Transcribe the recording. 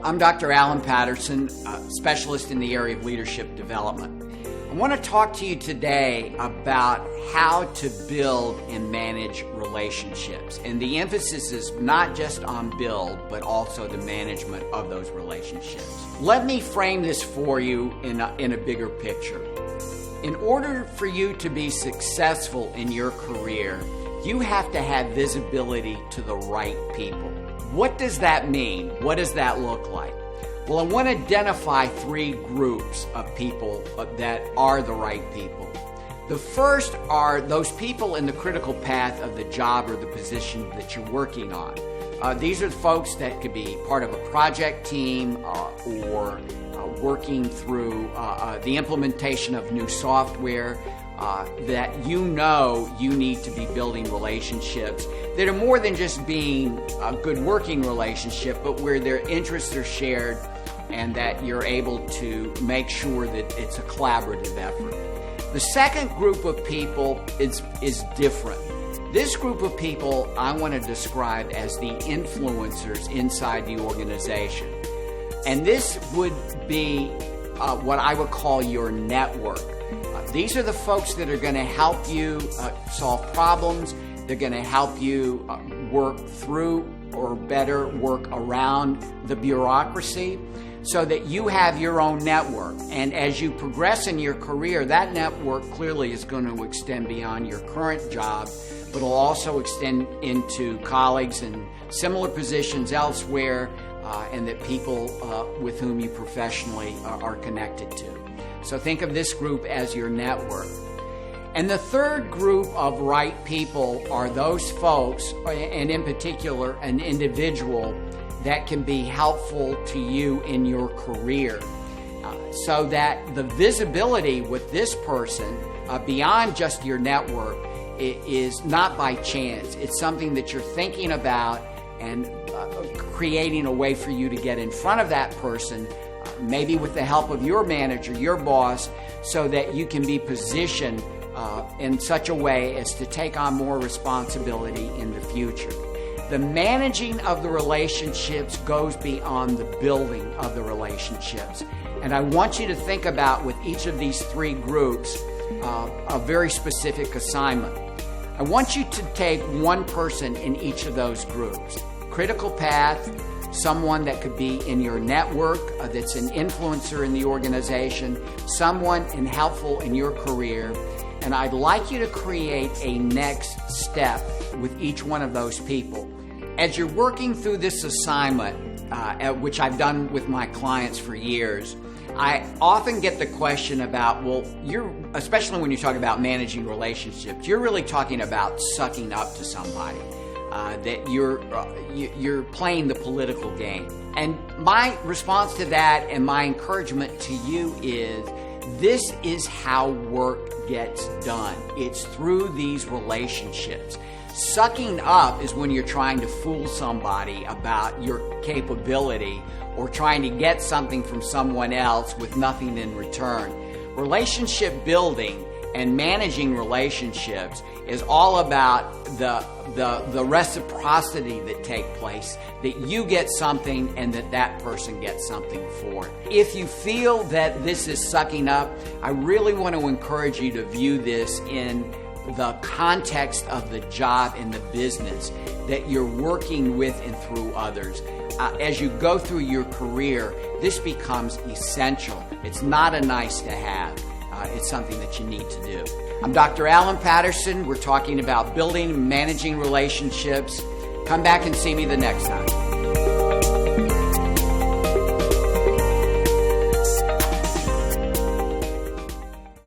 I'm Dr. Alan Patterson, specialist in the area of leadership development. I want to talk to you today about how to build and manage relationships. And the emphasis is not just on build, but also the management of those relationships. Let me frame this for you in a bigger picture. In order for you to be successful in your career, you have to have visibility to the right people. What does that mean? What does that look like? Well, I want to identify three groups of people that are the right people. The first are those people in the critical path of the job or the position that you're working on. These are the folks that could be part of a project team or working through the implementation of new software that you need to be building relationships that are more than just being a good working relationship, but where their interests are shared and that you're able to make sure that it's a collaborative effort. The second group of people is different. This group of people I want to describe as the influencers inside the organization. And this would be what I would call your network. These are the folks that are going to help you solve problems. They're going to help you work through or better work around the bureaucracy so that you have your own network. And as you progress in your career, that network clearly is going to extend beyond your current job, but it'll also extend into colleagues in similar positions elsewhere and that people with whom you professionally are connected to. So think of this group as your network. And the third group of right people are those folks, and in particular an individual that can be helpful to you in your career. So that the visibility with this person beyond just your network is not by chance. It's something that you're thinking about and creating a way for you to get in front of that person, maybe with the help of your manager, your boss, so that you can be positioned in such a way as to take on more responsibility in the future. The managing of the relationships goes beyond the building of the relationships. And I want you to think about, with each of these three groups, a very specific assignment. I want you to take one person in each of those groups. Critical path, someone that could be in your network that's an influencer in the organization, someone helpful in your career, and I'd like you to create a next step with each one of those people. As you're working through this assignment, which I've done with my clients for years, I often get the question about, well, especially when you talk about managing relationships, you're really talking about sucking up to somebody. That you're playing the political game. And my response to that and my encouragement to you is, this is how work gets done. It's through these relationships. Sucking up is when you're trying to fool somebody about your capability or trying to get something from someone else with nothing in return. Relationship building and managing relationships is all about the reciprocity that take place, that you get something and that person gets something for it. If you feel that this is sucking up, I really want to encourage you to view this in the context of the job and the business that you're working with and through others. As you go through your career, this becomes essential. It's not a nice to have. It's something that you need to do. I'm Dr. Alan Patterson. We're talking about building and managing relationships. Come back and see me the next time.